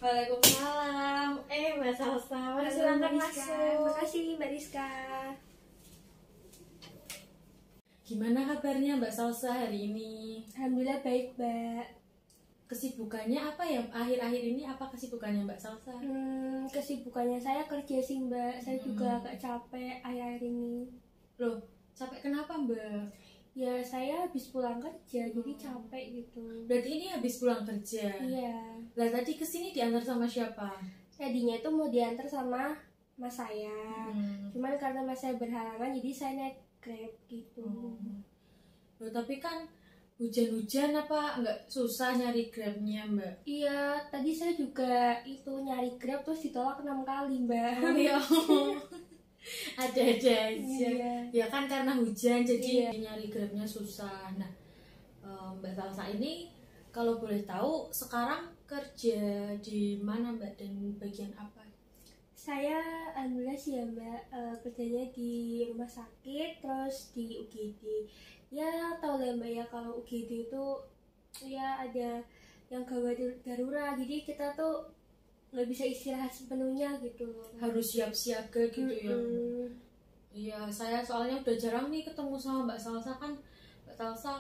Waalaikumsalam. Mbak Salsa, silakan masuk. Makasih Mbak Rizka. Gimana kabarnya Mbak Salsa hari ini? Alhamdulillah baik Mbak. Kesibukannya apa ya akhir-akhir ini? Apa kesibukannya Mbak Salsa? Kesibukannya saya kerja sih Mbak. Saya juga agak capek akhir-akhir ini. Loh, capek kenapa Mbak? Ya saya habis pulang kerja jadi capek gitu. Berarti ini habis pulang kerja? Iya. Lah tadi kesini diantar sama siapa? Tadinya itu mau diantar sama mas saya. Cuman karena mas saya berhalangan jadi saya naik Grab gitu. Loh, tapi kan hujan-hujan apa nggak susah nyari Grabnya Mbak? Iya, tadi saya juga itu nyari Grab terus ditolak 6 kali Mbak. Oh ya, ada-ada aja. Iya. Ya kan karena hujan jadi nyari Grabnya susah. Nah, Mbak Salsa ini kalau boleh tahu sekarang kerja di mana Mbak dan bagian apa? Saya alhamdulillah sih ya Mbak, kerjanya di rumah sakit terus di UGD. Ya tahu lah Mbak ya kalau UGD itu ya ada yang gawat darurat, jadi kita tuh nggak bisa istirahat sepenuhnya gitu loh. Harus siap siaga gitu ya. Iya, saya soalnya udah jarang nih ketemu sama Mbak Salsa, kan Mbak Salsa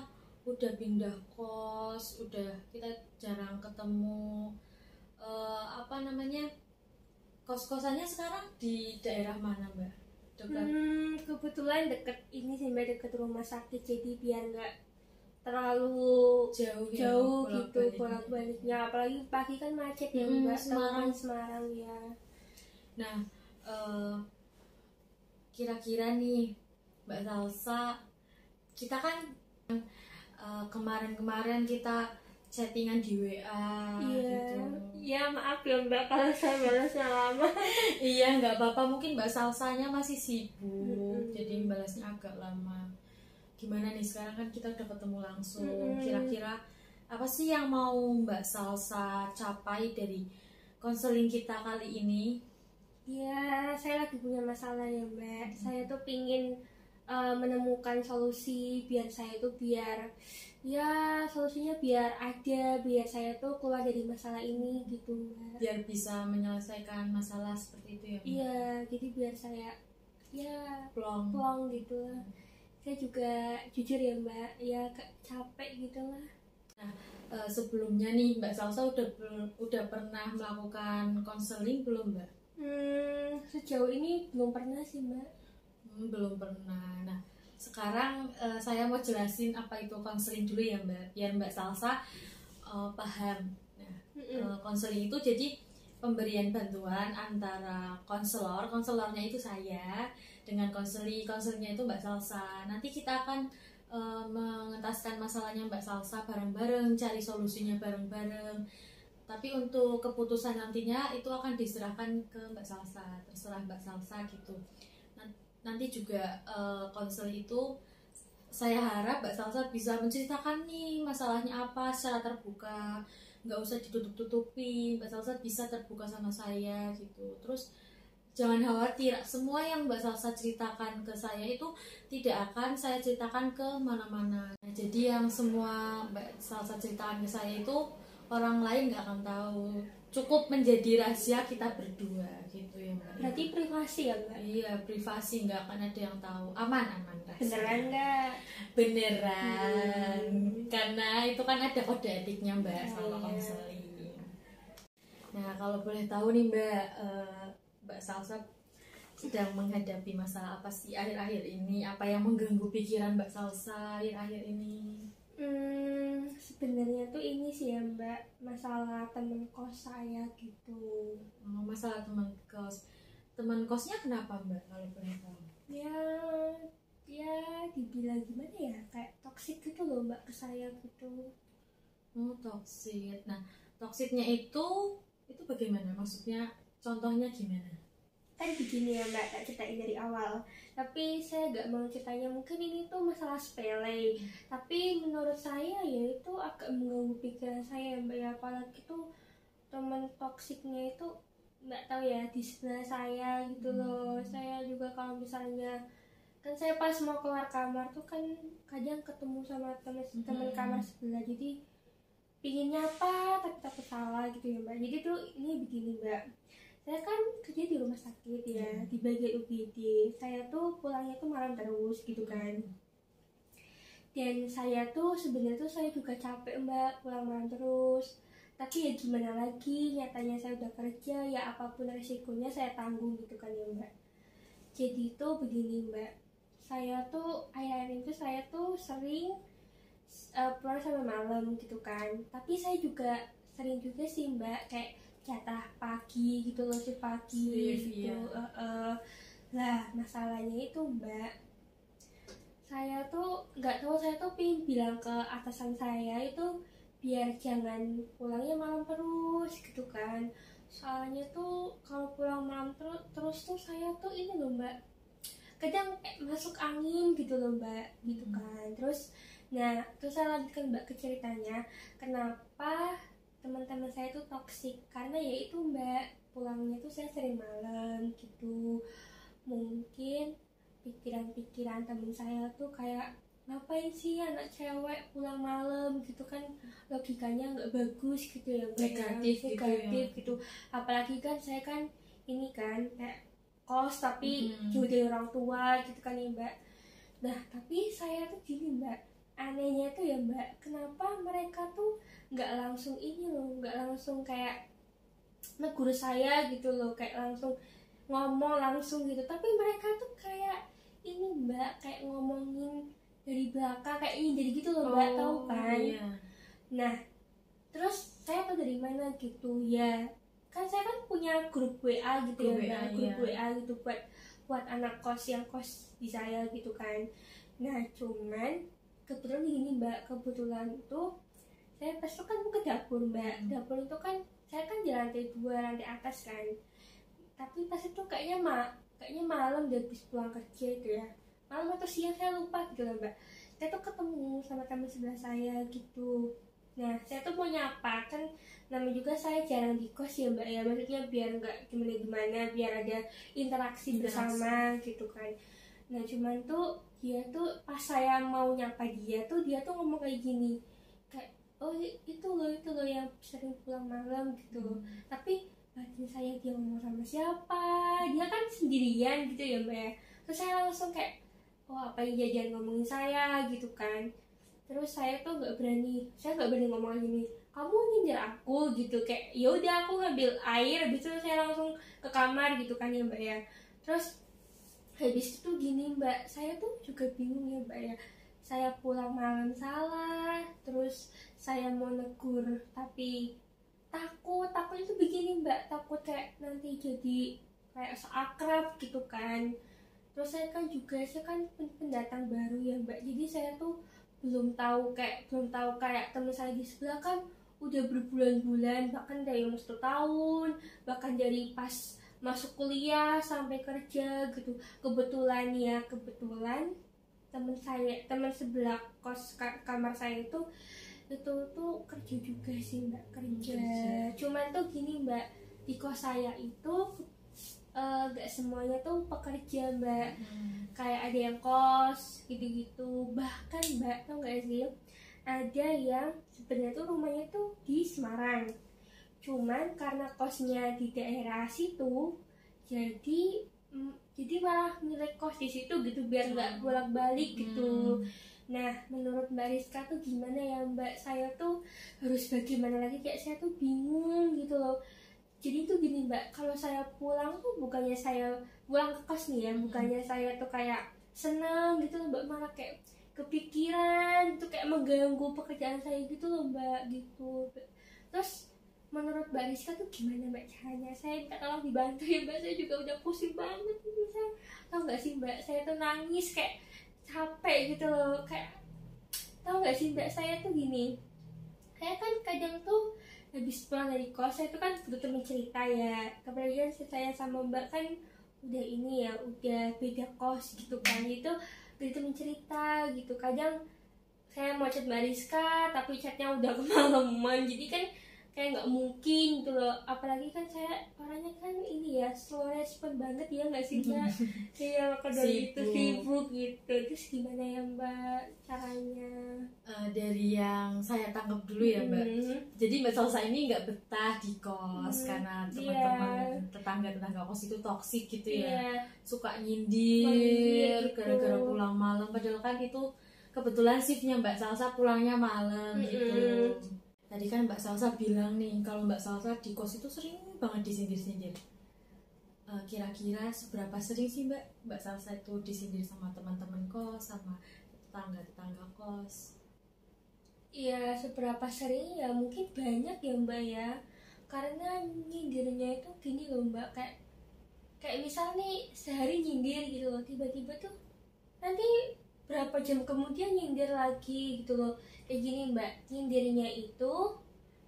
udah pindah kos, udah kita jarang ketemu. Apa namanya, kos-kosannya sekarang di daerah mana Mbak? Dekat? Kebetulan deket ini sih Mbak, deket rumah sakit, jadi biar nggak terlalu jauh gitu bolak-baliknya, apalagi pagi kan macet ya Mbak. Semarang ya. Nah, kira-kira nih Mbak Salsa, kita kan kemarin-kemarin kita chattingan di WA gitu. Ya maaf ya Mbak kalau saya balasnya lama. Iya, nggak apa-apa, mungkin Mbak Salsanya masih sibuk jadi balasnya agak lama. Gimana nih sekarang kan kita udah ketemu langsung, kira-kira apa sih yang mau Mbak Salsa capai dari konseling kita kali ini? Ya, saya lagi punya masalah ya Mbak. Saya tuh pingin menemukan solusi biar saya tuh solusinya biar ada, biar saya tuh keluar dari masalah ini gitu Mbak. Biar bisa menyelesaikan masalah seperti itu ya Mbak? Iya, jadi biar saya plong gitu lah. Saya juga jujur ya Mbak, ya capek gitu lah. Nah, sebelumnya nih Mbak Salsa udah pernah melakukan konseling belum Mbak? Sejauh ini belum pernah sih Mbak. Belum pernah. Nah, sekarang saya mau jelasin apa itu konseling dulu ya Mbak, biar Mbak Salsa paham. Nah, konseling itu jadi pemberian bantuan antara konselornya itu saya dengan konselingnya itu Mbak Salsa. Nanti kita akan mengentaskan masalahnya Mbak Salsa bareng-bareng, cari solusinya bareng-bareng. Tapi untuk keputusan nantinya itu akan diserahkan ke Mbak Salsa, terserah Mbak Salsa gitu. Nanti juga konseling itu saya harap Mbak Salsa bisa menceritakan nih masalahnya apa secara terbuka, nggak usah ditutup-tutupi. Mbak Salsa bisa terbuka sama saya gitu. Terus jangan khawatir, semua yang Mbak Salsa ceritakan ke saya itu tidak akan saya ceritakan ke mana-mana. Nah, jadi yang semua Mbak Salsa ceritakan ke saya itu orang lain nggak akan tahu, cukup menjadi rahasia kita berdua gitu ya Mbak. Berarti privasi ya Mbak? Iya, privasi, nggak akan ada yang tahu, aman rahasia. Beneran nggak? Beneran, karena itu kan ada kode etiknya Mbak sama konseling. Nah, kalau boleh tahu nih Mbak Salsa sedang menghadapi masalah apa sih akhir-akhir ini? Apa yang mengganggu pikiran Mbak Salsa akhir-akhir ini? Sebenarnya tuh ini sih ya Mbak, masalah temen kos saya gitu. Masalah teman kos. Teman kosnya kenapa Mbak kalau boleh tahu? Ya dibilang gimana ya, kayak toksik gitu loh Mbak ke saya gitu. Toksik. Nah, toksiknya itu bagaimana? Maksudnya contohnya gimana? Kan begini ya Mbak, tak ceritain dari awal. Tapi saya gak mau ceritanya, mungkin ini tuh masalah sepele. Tapi menurut saya ya itu agak mengganggu pikiran saya Mbak ya. Apalagi tuh teman toksiknya itu nggak tahu ya di sebelah saya gitu loh. Saya juga kalau misalnya kan saya pas mau keluar kamar tuh kan kadang ketemu sama teman kamar sebelah, jadi pingin nyapa tapi takut salah gitu ya mbak. Jadi tuh ini begini mbak, saya kan kerja di rumah sakit ya, di bagian UGD. Saya tuh pulangnya tuh malam terus gitu kan. Dan saya tuh sebenarnya tuh saya juga capek mbak, pulang malam terus. Tapi ya gimana lagi, nyatanya saya udah kerja, ya apapun resikonya saya tanggung gitu kan ya mbak. Jadi tuh begini mbak, saya tuh akhir-akhir itu saya tuh sering pulang sampai malam gitu kan. Tapi saya juga sering juga sih mbak kayak jatah pagi gitu loh, shift pagi gitu. Lah masalahnya itu mbak, saya tuh nggak tahu, saya tuh pengen bilang ke atasan saya itu biar jangan pulangnya malam terus gitu kan. Soalnya tuh kalau pulang malam terus tuh saya tuh ini loh mbak, kadang masuk angin gitu loh mbak gitu kan. Terus nah terus saya lanjutkan mbak ke ceritanya kenapa teman-teman saya tuh toksik, karena ya itu mbak, pulangnya tuh saya sering malam gitu. Mungkin pikiran-pikiran temen saya tuh kayak ngapain sih anak cewek pulang malam gitu kan, logikanya nggak bagus gitu ya mbak, negatif gitu. Apalagi kan saya kan ini kan kayak kos tapi jauh dari orang tua gitu kan ya mbak. Nah tapi saya tuh gini mbak, anehnya tuh ya mbak, kenapa mereka tuh nggak langsung ini loh, nggak langsung kayak negur saya gitu loh, kayak langsung ngomong langsung gitu. Tapi mereka tuh kayak ini mbak, kayak ngomongin dari belakang kayak ini jadi gitu loh mbak, tahu kan? Iya. Nah terus saya tahu dari mana gitu ya, kan saya kan punya grup WA gitu ya mbak, grup WA gitu buat anak kos yang kos di saya gitu kan. Nah cuman kebetulan gini mbak, kebetulan tuh saya pas itu kan ke dapur mbak. Dapur itu kan saya kan di lantai 2, lantai atas kan. Tapi pas itu kayaknya malam udah habis pulang kerja itu ya, malam atau siang saya lupa gitu loh mbak. Saya tuh ketemu sama teman sebelah saya gitu. Nah saya tuh mau nyapa kan, namanya juga saya jarang di kos ya mbak ya, maksudnya biar nggak gimana-gimana, biar ada interaksi bersama gitu kan. Nah cuman tuh dia tuh pas saya mau nyapa dia tuh ngomong kayak gini, kayak oh itu loh yang sering pulang malam gitu. Tapi batin saya dia ngomong sama siapa, dia kan sendirian gitu ya mbak ya. Terus saya langsung kayak oh apa yang jangan ngomongin saya gitu kan. Terus saya tuh nggak berani ngomong gini, kamu nyindir aku gitu, kayak ya udah aku ngambil air habis itu saya langsung ke kamar gitu kan ya mbak ya. Terus habis itu gini mbak, saya tuh juga bingung ya mbak ya, saya pulang malam salah, terus saya mau negur tapi takut itu begini mbak, takut kayak nanti jadi kayak seakrab gitu kan. Terus saya kan pendatang baru ya mbak, jadi saya tuh belum tahu kayak teman saya di sebelah kan udah berbulan-bulan, bahkan dari umur 1 tahun, bahkan dari pas masuk kuliah sampai kerja gitu. Kebetulan teman sebelah kos kamar saya itu tuh kerja juga sih mbak, kerja. Cuman tuh gini mbak, di kos saya itu gak semuanya tuh pekerja mbak. Kayak ada yang kos gitu-gitu. Bahkan mbak tau gak sih, ada yang sebenarnya tuh rumahnya tuh di Semarang, cuman karena kosnya di daerah situ jadi malah milik kos di situ gitu biar nggak bolak-balik gitu. Nah menurut Mbak Rizka tuh gimana ya mbak, saya tuh harus bagaimana lagi, kayak saya tuh bingung gitu loh. Jadi tuh gini mbak, kalau saya pulang tuh bukannya saya pulang ke kos nih ya, bukannya saya tuh kayak seneng gitu loh mbak, malah kayak kepikiran itu kayak mengganggu pekerjaan saya gitu loh mbak gitu. Terus menurut Mbak Rizka tuh gimana mbak caranya? Saya minta tolong dibantu ya mbak, saya juga udah pusing banget ini. Saya tau gak sih mbak, saya tuh nangis kayak capek gitu loh, kayak tau gak sih mbak, saya tuh gini, kayak kan kadang tuh habis pulang dari kos saya tuh kan butuh temen cerita ya, kemudian saya sama mbak kan udah ini ya, udah beda kos gitu kan, itu dari temen cerita gitu. Kadang saya mau chat Mbak Rizka tapi chatnya udah kemalaman, jadi kan kayak nggak mungkin gitu loh, apalagi kan saya orangnya kan ini ya slow respon banget ya nggak sih Mbak. Kayak maka dari itu sibuk gitu. Terus gimana ya Mbak caranya? Dari yang saya tangkap dulu ya Mbak. Jadi Mbak Salsa ini nggak betah di kos karena teman-teman tetangga kos itu toksik gitu ya, suka nyindir gara-gara pulang malam, padahal kan itu kebetulan shiftnya Mbak Salsa pulangnya malam gitu. Tadi kan Mbak Salsa bilang nih kalau Mbak Salsa di kos itu sering banget disindir-sindir. Kira-kira seberapa sering sih Mbak Salsa itu disindir sama teman-teman kos, sama tetangga-tetangga kos? Iya, seberapa sering ya mungkin banyak ya Mbak ya. Karena nyindirnya itu gini loh Mbak, kayak misal nih sehari nyindir gitu loh, tiba-tiba tuh nanti berapa jam kemudian nyindir lagi gitu loh. Kayak gini Mbak, nyindirnya itu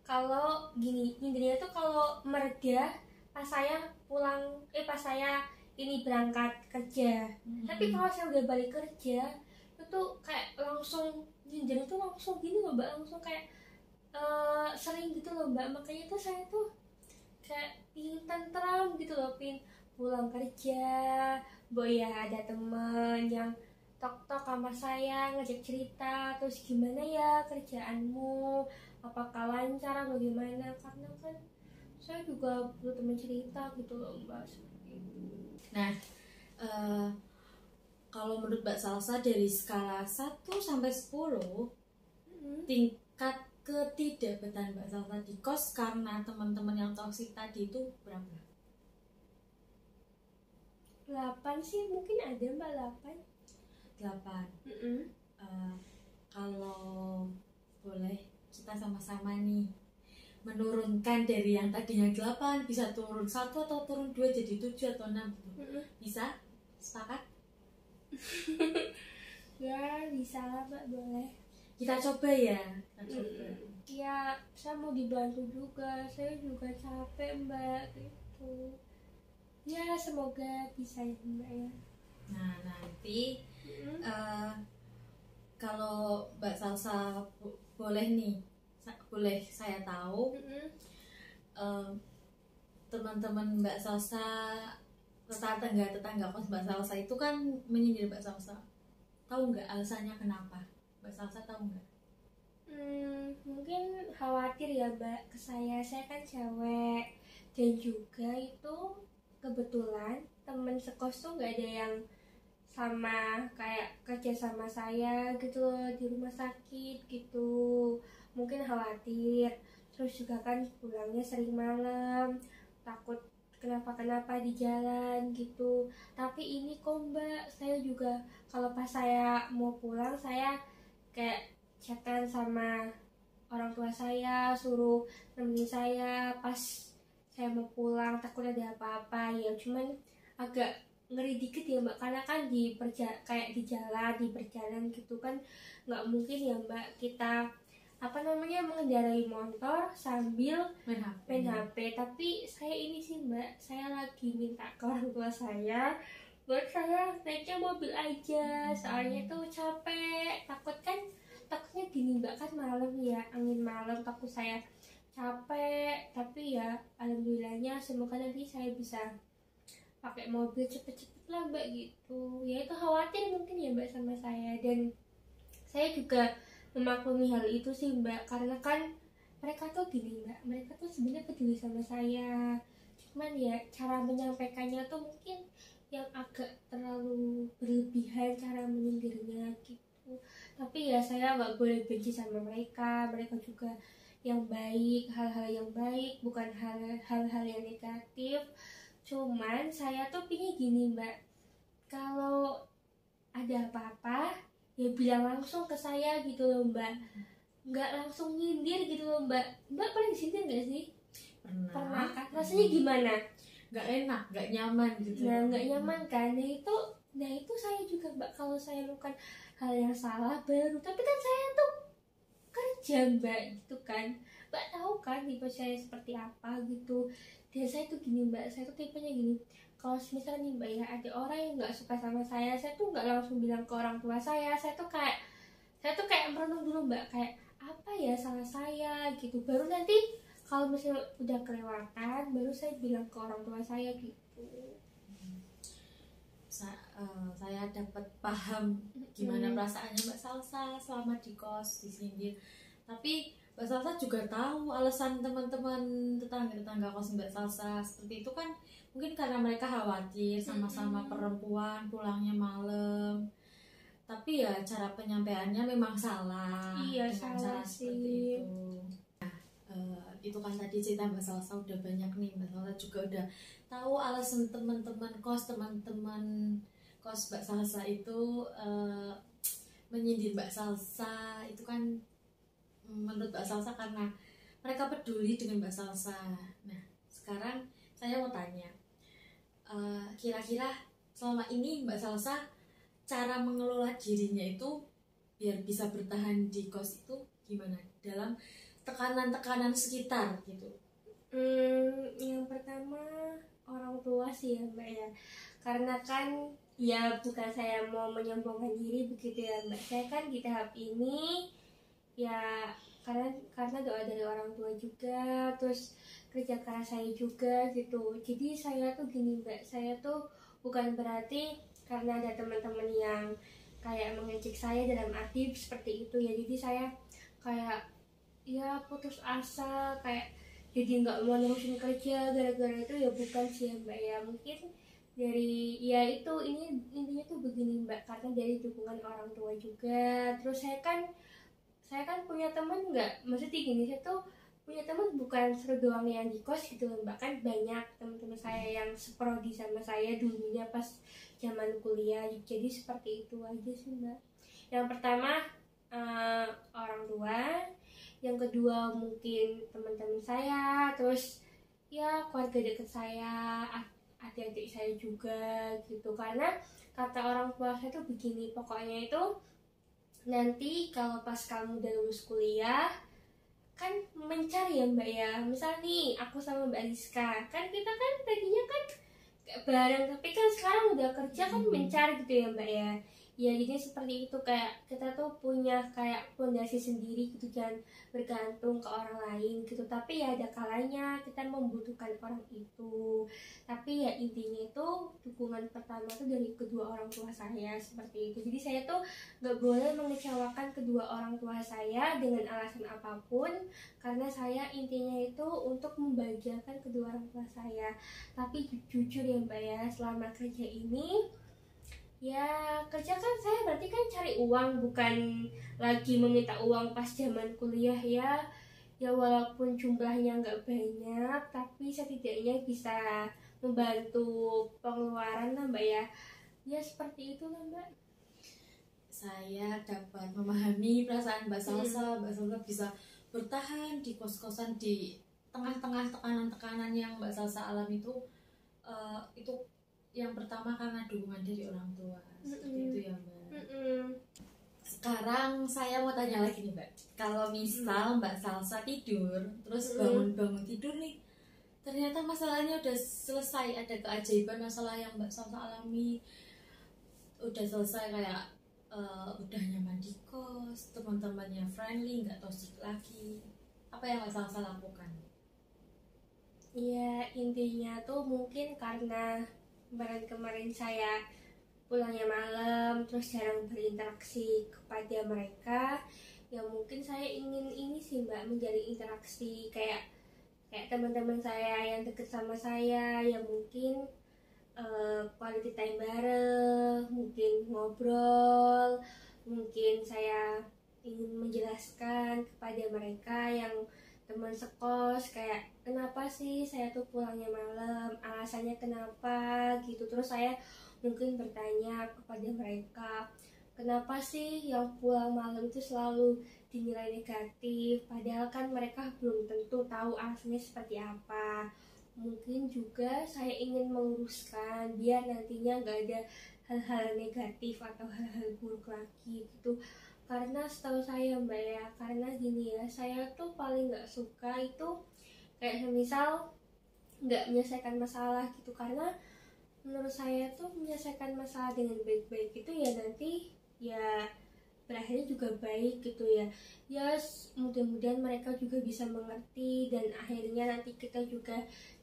kalau gini, nyindirnya tuh kalau mereda pas saya pulang, pas saya ini berangkat kerja. Tapi kalau saya udah balik kerja, itu kayak langsung nyindir itu langsung gini loh Mbak, langsung kayak sering gitu loh Mbak. Makanya tuh saya tuh kayak pingin tentram gitu loh, pingin pulang kerja, boy ya ada temen yang tok-tok sama saya ngajak cerita, terus gimana ya kerjaanmu, apakah lancar atau gimana, karena kan saya juga butuh teman cerita gitu loh Mbak. Nah, kalau menurut Mbak Salsa dari skala 1 sampai 10, tingkat ketidakbetahan Mbak Salsa di kos karena teman-teman yang toksik tadi itu berapa? 8 sih mungkin ada Mbak, 8. Kalau boleh kita sama-sama nih menurunkan dari yang tadinya 8 bisa turun 1 atau turun 2 jadi 7 atau 6 gitu. Bisa? Sepakat? Ya bisa lah Mbak, boleh. Kita coba ya. Ya saya mau dibantu juga, saya juga capek Mbak gitu. Ya semoga bisa ya Mbak ya. Nah nanti kalau Mbak Salsa boleh nih, boleh saya tahu teman-teman Mbak Salsa, tetangga kos Mbak Salsa itu kan menyindir Mbak Salsa. Tahu nggak alasannya kenapa? Mbak Salsa tahu nggak? Mungkin khawatir ya Mbak ke saya kan cewek, dan juga itu kebetulan temen sekos tuh nggak ada yang sama kayak kerja sama saya gitu loh di rumah sakit gitu. Mungkin khawatir, terus juga kan pulangnya sering malam, takut kenapa-kenapa di jalan gitu. Tapi ini kok Mbak, saya juga kalau pas saya mau pulang saya kayak chatan sama orang tua saya, suruh nemenin saya pas saya mau pulang, takut ada apa-apa ya. Cuman agak ngeri dikit ya Mbak, karena kan kayak di jalan, di perjalanan gitu kan nggak mungkin ya Mbak kita mengendarai motor sambil main HP. Tapi saya ini sih Mbak, saya lagi minta ke orang tua saya buat saya naiknya mobil aja, soalnya tuh capek, takutnya gini Mbak, kan malam ya, angin malam, takut saya capek. Tapi ya alhamdulillahnya semoga nanti saya bisa pakai mobil cepet-cepet lah Mbak gitu. Ya itu khawatir mungkin ya Mbak sama saya, dan saya juga memaklumi hal itu sih Mbak, karena kan mereka tuh gini Mbak, mereka tuh sebenarnya peduli sama saya, cuman ya cara menyampaikannya tuh mungkin yang agak terlalu berlebihan cara menyindirnya gitu. Tapi ya saya nggak boleh benci sama mereka juga yang baik, hal-hal yang baik, bukan hal-hal yang negatif. Cuman saya tuh pingin gini Mbak, kalau ada apa-apa ya bilang langsung ke saya gitu loh Mbak, nggak langsung nyindir gitu loh Mbak. Mbak pernah disindir nggak sih? Pernah kan? Rasanya gimana? Nggak enak, nggak nyaman gitu. Nah nggak nyaman kan? Nah itu saya juga Mbak, kalau saya melakukan hal yang salah baru, tapi kan saya tuh kerja Mbak gitu kan, Mbak tahu kan tipe saya seperti apa gitu. Dan saya tuh gini Mbak, saya tuh tipenya gini, kalau misalnya nih Mbak ya ada orang yang nggak suka sama saya tuh nggak langsung bilang ke orang tua saya tuh kayak merenung dulu Mbak, kayak apa ya salah saya gitu, baru nanti kalau misalnya udah kelewatan baru saya bilang ke orang tua saya gitu. Saya dapat paham gimana perasaannya Mbak Salsa selama di kos disindir. Tapi Mbak Salsa juga tahu alasan teman-teman tetangga kos Mbak Salsa seperti itu kan, mungkin karena mereka khawatir sama-sama perempuan pulangnya malam. Tapi ya cara penyampaiannya memang salah. Iya, dengan salah cara sih. seperti itu. Itu kan tadi cerita Mbak Salsa udah banyak nih. Mbak Salsa juga udah tahu alasan teman-teman kos Mbak Salsa itu menyindir Mbak Salsa itu kan menurut Mbak Salsa karena mereka peduli dengan Mbak Salsa. Nah sekarang saya mau tanya, kira-kira selama ini Mbak Salsa cara mengelola dirinya itu biar bisa bertahan di kos itu gimana dalam tekanan-tekanan sekitar gitu? Yang pertama orang tua sih ya Mbak ya, karena kan ya bukan saya mau menyombongkan diri begitu ya Mbak, saya kan di tahap ini ya karena doa dari orang tua juga, terus kerja keras saya juga gitu. Jadi saya tuh gini Mbak, saya tuh bukan berarti karena ada teman-teman yang kayak mengejek saya dalam arti seperti itu ya, jadi saya kayak ya putus asa, kayak jadi nggak mau nerusin kerja gara-gara itu ya, bukan sih ya Mbak ya. Mungkin dari ya itu, ini intinya tuh begini Mbak, karena dari dukungan orang tua juga. Terus saya kan punya teman, nggak maksudnya gini, saya tuh punya teman bukan seru doang yang di kos gitu Mbak, kan banyak teman-teman saya yang seprodi sama saya dulunya pas zaman kuliah. Jadi seperti itu aja sih Mbak. Yang pertama orang tua, yang kedua mungkin teman-teman saya, terus ya keluarga dekat saya, adik-adik saya juga gitu. Karena kata orang tua saya tuh begini, pokoknya itu nanti kalau pas kamu udah lulus kuliah kan mencari ya Mbak ya. Misal nih aku sama Mbak Rizka, kan kita kan tadinya kan bareng, tapi kan sekarang udah kerja kan mencari gitu ya Mbak ya. Ya jadi seperti itu, kayak kita tuh punya kayak fondasi sendiri gitu, jangan bergantung ke orang lain gitu. Tapi ya ada kalanya kita membutuhkan orang itu, tapi ya intinya itu dukungan pertama tuh dari kedua orang tua saya, seperti itu. Jadi saya tuh gak boleh mengecewakan kedua orang tua saya dengan alasan apapun, karena saya intinya itu untuk membahagiakan kedua orang tua saya. Tapi jujur ya Mbak ya, selama kerja ini ya kerja kan saya berarti kan cari uang, bukan lagi meminta uang pas zaman kuliah ya. Ya walaupun jumlahnya nggak banyak, tapi setidaknya bisa membantu pengeluaran lah Mbak ya. Ya seperti itu lah Mbak. Saya dapat memahami perasaan Mbak Salsa. Mbak Salsa bisa bertahan di kos-kosan di tengah-tengah tekanan-tekanan yang Mbak Salsa alami itu yang pertama karena dukungan dari orang tua. Seperti itu ya Mbak. Sekarang saya mau tanya lagi nih Mbak, kalau misal Mbak Salsa tidur terus bangun tidur nih, ternyata masalahnya udah selesai, ada keajaiban masalah yang Mbak Salsa alami udah selesai, kayak udah nyaman di kos, teman-temannya friendly, nggak toxic lagi, apa yang Mbak Salsa lakukan? Ya intinya tuh mungkin karena kemarin saya pulangnya malam, terus jarang berinteraksi kepada mereka. Ya mungkin saya ingin ini sih Mbak, menjalin interaksi kayak teman-teman saya yang deket sama saya, ya mungkin quality time bareng, mungkin ngobrol, mungkin saya ingin menjelaskan kepada mereka yang teman sekos kayak kenapa sih saya tuh pulangnya malam, alasannya kenapa gitu. Terus saya mungkin bertanya kepada mereka, kenapa sih yang pulang malam itu selalu dinilai negatif, padahal kan mereka belum tentu tahu alasannya seperti apa. Mungkin juga saya ingin meluruskan biar nantinya gak ada hal-hal negatif atau hal-hal buruk lagi gitu. Karena setahu saya Mbak ya, karena gini ya, saya tuh paling gak suka itu kayak misal gak menyelesaikan masalah gitu. Karena menurut saya tuh menyelesaikan masalah dengan baik-baik itu ya nanti ya akhirnya juga baik gitu ya. Ya mudah-mudahan mereka juga bisa mengerti dan akhirnya nanti kita juga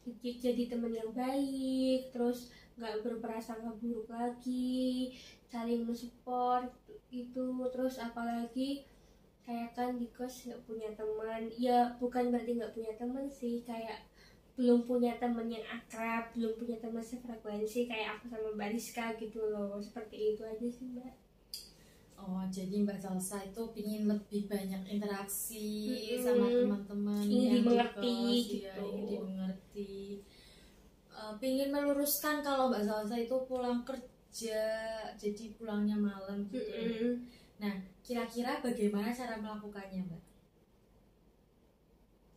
jadi teman yang baik, terus nggak berprasangka buruk lagi, saling mensupport itu. Terus apalagi kayak kan di kos nggak punya teman, ya bukan berarti nggak punya teman sih, kayak belum punya teman yang akrab, belum punya teman sefrekuensi kayak aku sama Mbak Rizka gitu loh. Seperti itu aja sih Mbak. Oh, jadi Mbak Salsa itu pingin lebih banyak interaksi sama teman-teman, ingin yang dimengerti di kos, gitu. ya, ingin dimengerti. Pingin meluruskan kalau Mbak Salsa itu pulang kerja, jadi pulangnya malam gitu. Nah, kira-kira bagaimana cara melakukannya, Mbak?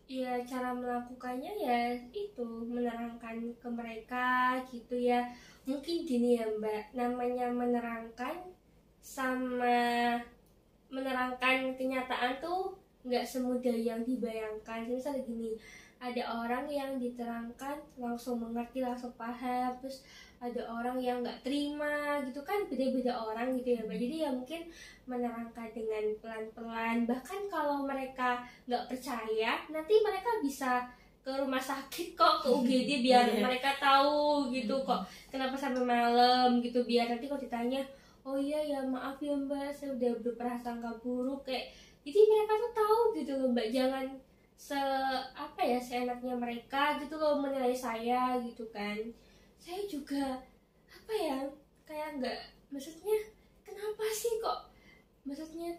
Ya cara melakukannya ya itu menerangkan ke mereka gitu ya. Mungkin gini ya Mbak, namanya menerangkan sama menerangkan kenyataan tuh nggak semudah yang dibayangkan. Misalnya gini, ada orang yang diterangkan langsung mengerti, langsung paham, terus ada orang yang nggak terima gitu kan, beda-beda orang gitu ya Mbak. Jadi ya mungkin menerangkan dengan pelan-pelan, bahkan kalau mereka nggak percaya nanti mereka bisa ke rumah sakit kok, ke UGD biar mereka tahu gitu kok kenapa sampai malam gitu, biar nanti kalau ditanya, oh iya ya maaf ya Mbak, saya udah berprasangka buruk, kayak jadi mereka tuh tahu gitu loh Mbak. Jangan seenaknya mereka gitu loh menilai saya gitu kan. Saya juga kayak nggak, maksudnya kenapa sih kok, maksudnya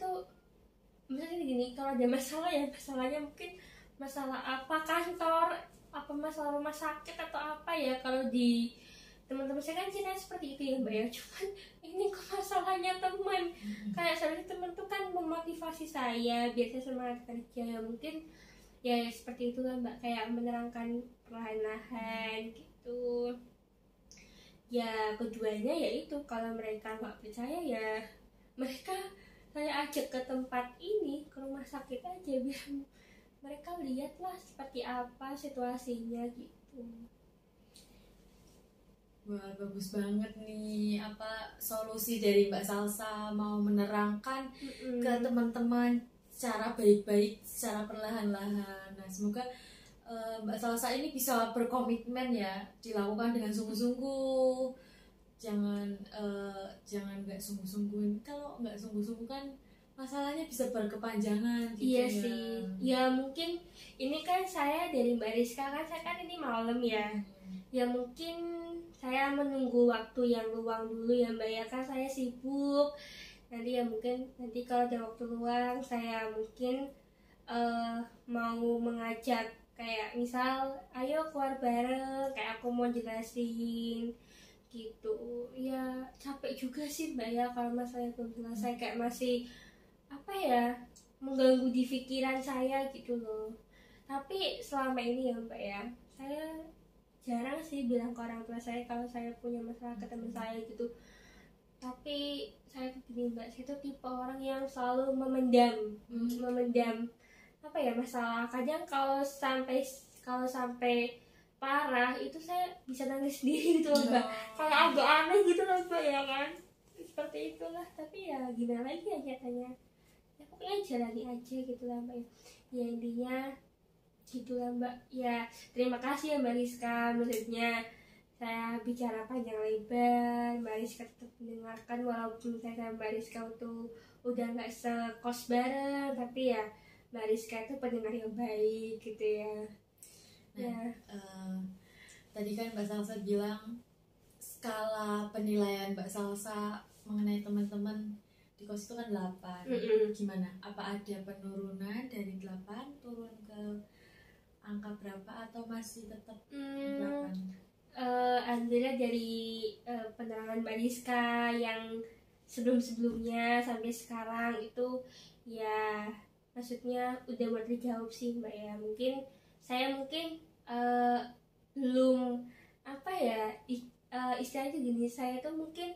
gini, kalau ada masalah ya masalahnya mungkin masalah apa kantor, apa masalah rumah sakit atau apa ya. Kalau di teman-teman saya kan ceritanya seperti itu ya Mbak ya, cuman ini kok masalahnya teman. Kayak sebenarnya teman tuh kan memotivasi saya biar saya semangat kerja ya, mungkin ya seperti itu kan Mbak, kayak menerangkan perlahan-lahan gitu. Ya keduanya yaitu kalau mereka nggak percaya ya mereka saya ajak ke tempat ini, ke rumah sakit aja biar mereka lihatlah seperti apa situasinya gitu. Wah, bagus banget nih solusi dari Mbak Salsa, mau menerangkan ke teman-teman secara baik-baik, secara perlahan-lahan. Nah, semoga Mbak Salsa ini bisa berkomitmen ya, dilakukan dengan sungguh-sungguh. Jangan nggak sungguh-sungguh. Kalau nggak sungguh-sungguh kan masalahnya bisa berkepanjangan gitu. Iya sih. Ya mungkin ini kan saya dari Mbak Rizka kan, saya kan ini malam ya. Ya mungkin saya menunggu waktu yang luang dulu ya Mbak ya, kan saya sibuk. Nanti ya mungkin nanti kalau ada waktu luang saya mungkin mau mengajak, kayak misal ayo keluar bareng, kayak aku mau jelasin gitu. Ya capek juga sih Mbak ya kalau masalahnya belum selesai, kayak masih mengganggu di pikiran saya gitu loh. Tapi selama ini ya Mbak ya, saya jarang sih bilang ke orang tua saya kalau saya punya masalah ke teman saya gitu. Tapi saya tuh gini Mbak, saya tuh tipe orang yang selalu memendam masalah. Kadang kalau sampai parah itu saya bisa nangis sendiri gitu loh Mbak. Kayak agak aneh gitu loh Mbak ya kan. Seperti itulah, tapi ya gimana lagi ya nyatanya. Ya pokoknya jalani aja gitu lah Mbak. Ya intinya gitulah Mbak. Ya terima kasih ya Mbak Rizka, maksudnya saya bicara panjang lebar, Mbak Rizka tetap mendengarkan walaupun saya sama Mbak Rizka tuh udah nggak sekos bareng, tapi ya Mbak Rizka itu pendengar yang baik gitu ya. Tadi kan Mbak Salsa bilang skala penilaian Mbak Salsa mengenai teman-teman di kos itu kan 8. Gimana? Apa ada penurunan dari 8 turun ke angka berapa atau masih tetap 8? Alhamdulillah dari penerangan Mbak Rizka yang sebelum-sebelumnya sampai sekarang itu ya maksudnya udah buat dijawab sih Mbak ya. Mungkin saya belum istilahnya tuh gini, saya tuh mungkin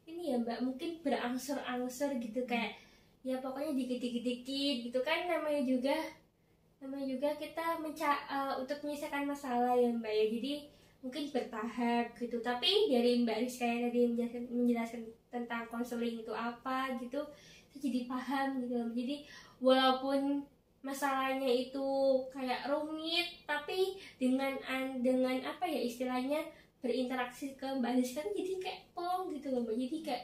ini ya Mbak, mungkin berangsur-angsur gitu, kayak ya pokoknya dikit-dikit gitu kan, namanya juga kita untuk menyelesaikan masalah ya Mbak ya, jadi mungkin bertahap gitu. Tapi dari Mbak Rizka yang tadi menjelaskan tentang konseling itu apa gitu, saya jadi paham gitu. Jadi walaupun masalahnya itu kayak rumit, tapi dengan apa ya istilahnya, berinteraksi ke Mbak Rizka jadi kayak plong gitu loh Mbak. Jadi kayak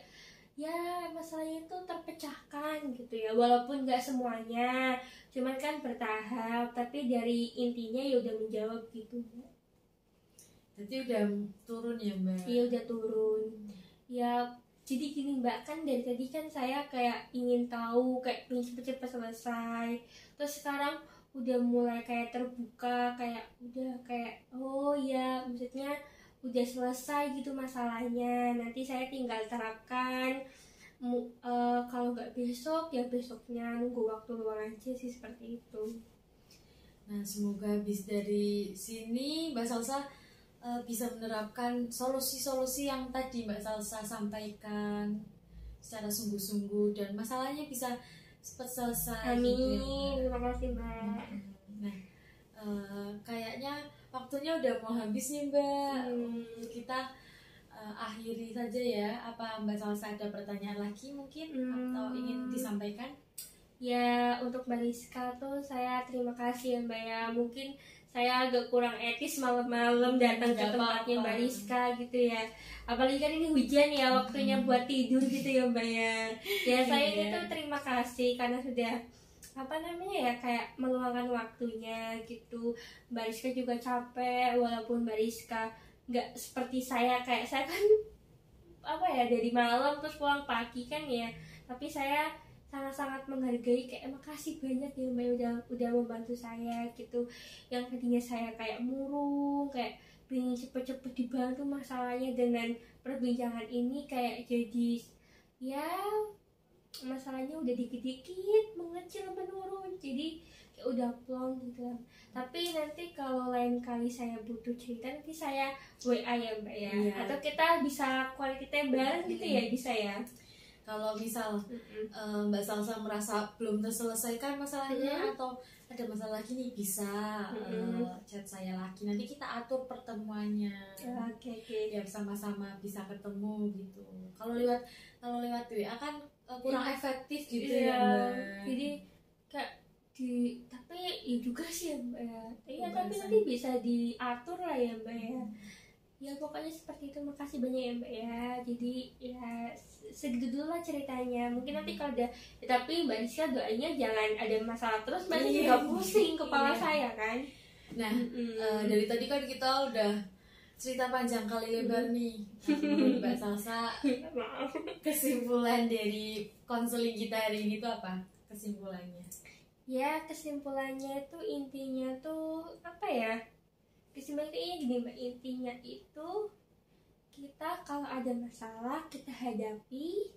ya masalahnya itu terpecahkan gitu ya, walaupun nggak semuanya, cuman kan bertahap, tapi dari intinya ya udah menjawab gitu Mbak. Jadi udah turun ya Mbak? Iya udah turun ya. Jadi gini Mbak, kan dari tadi kan saya kayak ingin tahu, kayak ingin cepet-cepet selesai, terus sekarang udah mulai kayak terbuka, kayak udah kayak oh ya maksudnya udah selesai gitu masalahnya, nanti saya tinggal terapkan. Kalau nggak besok ya besoknya, nunggu waktu luang aja sih, seperti itu. Nah semoga habis dari sini Mbak Salsa bisa menerapkan solusi-solusi yang tadi Mbak Salsa sampaikan secara sungguh-sungguh, dan masalahnya bisa cepat selesai. Amin, gitu ya, terima kasih Mbak. Nah kayaknya waktunya udah mau habis nih Mbak. Kita akhiri saja ya. Apa Mbak Salsa ada pertanyaan lagi mungkin atau ingin disampaikan? Ya untuk Mbak Rizka tuh saya terima kasih ya Mbak ya. Mungkin saya agak kurang etis malam-malam datang ke tempatnya Mbak Rizka gitu ya. Apalagi kan ini hujan ya, waktunya buat tidur gitu ya Mbak ya. Ya saya itu terima kasih karena sudah apa namanya ya, kayak meluangkan waktunya gitu. Mbak Rizka juga capek, walaupun Mbak Rizka nggak seperti saya, kayak saya kan apa ya dari malam terus pulang pagi kan ya. Tapi saya sangat-sangat menghargai, kayak makasih banyak ya Mbak udah membantu saya gitu. Yang tadinya saya kayak murung, kayak pengen cepet-cepet dibantu masalahnya, dengan perbincangan ini kayak jadi ya masalahnya udah dikit-dikit mengecil menurun, jadi kayak udah plong gitu. Tapi nanti kalau lain kali saya butuh cerita, nanti saya WA ya Mbak ya, atau kita bisa quality time bareng gitu ya, bisa ya. Kalau misal Mbak Salsa merasa belum terselesaikan masalahnya atau ada masalah lagi nih, bisa chat saya lagi, nanti kita atur pertemuannya. Oke. Biar sama-sama bisa ketemu gitu. Kalau lewat WA kan kurang efektif gitu ya Mbak. Jadi kayak tapi ya juga sih ya Mbak ya. Iya, tapi nanti bisa diatur lah ya Mbak ya. Ya pokoknya seperti itu. Makasih banyak ya Mbak ya. Jadi ya segitu dulu lah ceritanya. Mungkin nanti kalau udah tapi Mbak Rizka doanya jangan ada masalah terus, Mbak juga pusing kepala saya kan. Nah dari tadi kan kita udah cerita panjang kali lebar nih. Mbak Salsa, kesimpulan dari konseling kita hari ini tuh apa kesimpulannya? Ya kesimpulannya itu intinya tuh apa ya, kesimpulannya gini Mbak, intinya itu kita kalau ada masalah kita hadapi,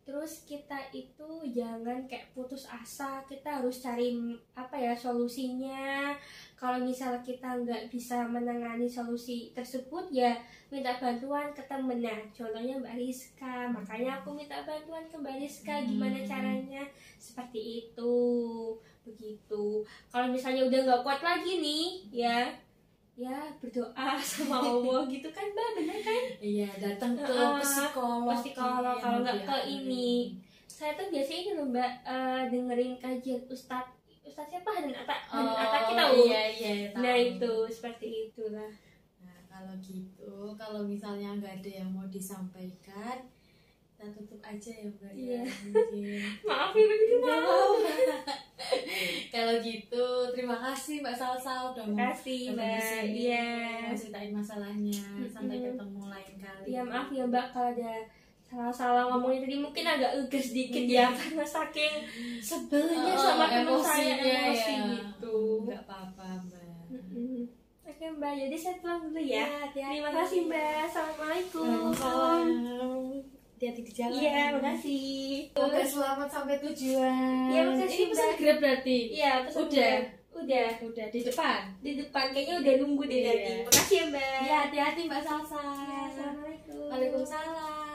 terus kita itu jangan kayak putus asa, kita harus cari apa ya solusinya. Kalau misalnya kita nggak bisa menangani solusi tersebut ya minta bantuan ke temen. Nah contohnya Mbak Rizka, makanya aku minta bantuan ke Mbak Rizka gimana caranya, seperti itu. Begitu. Kalau misalnya udah nggak kuat lagi nih ya berdoa sama Allah gitu kan Mbak, bener kan? Iya, datang ke psikolog kalau nggak ke ini. Saya tuh biasanya ini loh Mbak, dengerin kajian Ustadz siapa, Hanan Atta kita iya, nah itu seperti itulah. Nah kalau gitu, kalau misalnya nggak ada yang mau disampaikan, kita tutup aja ya Mbak. Iya. Maaf ya Mbak. Kalau gitu terima kasih Mbak Salsa udah mau Mbak. Iya, ceritain masalahnya. Sampai ketemu lain kali. Ya maaf ya Mbak kalau ada salah-salah ngomongnya tadi, mungkin agak ngegas dikit ya karena saking sebelnya sama teman saya, emosi gitu. Nggak apa-apa Mbak. Oke Mbak, jadi saya pulang dulu ya. Terima kasih Mbak. Assalamualaikum. Hati-hati di jalan. Iya, makasih. Semoga selamat sampai tujuan. Iya, makasih. Ini pesan Grab berarti? Iya, pesan Udah di depan. Di depan kayaknya udah nunggu deh tadi. Makasih ya Mbak. Iya, hati-hati Mbak Salsa. Assalamualaikum. Waalaikumsalam.